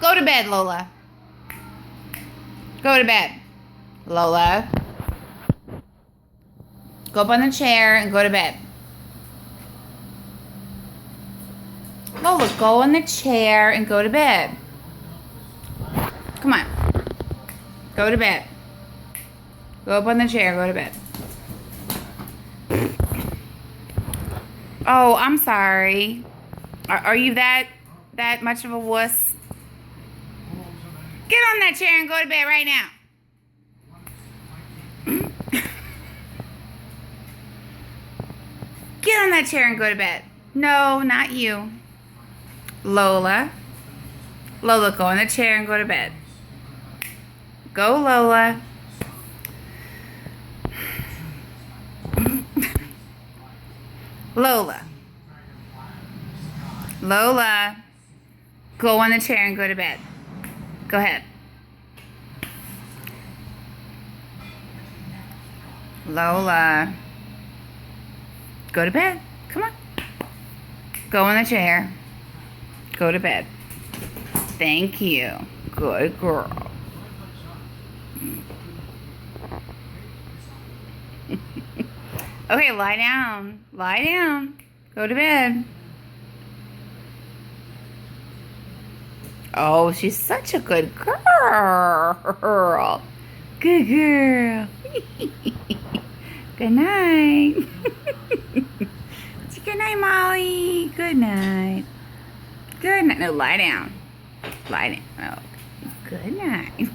Go to bed, Lola. Go to bed. Lola. Go up on the chair and go to bed. Lola, go on the chair and go to bed. Come on. Go to bed. Go up on the chair, go to bed. Oh, I'm sorry. Are you that much of a wuss? Get on that chair and go to bed right now. Get on that chair and go to bed. No, not you. Lola. Lola, go on the chair and go to bed. Go, Lola. Lola. Lola. Go on the chair and go to bed. Go ahead. Lola. Go to bed. Come on. Go on the chair. Go to bed. Thank you. Good girl. Okay, lie down. Lie down. Go to bed. Oh, she's such a good girl. Good girl. Good night. Good night, Molly. Good night. Good night. No, lie down. Lie down. Oh, good night.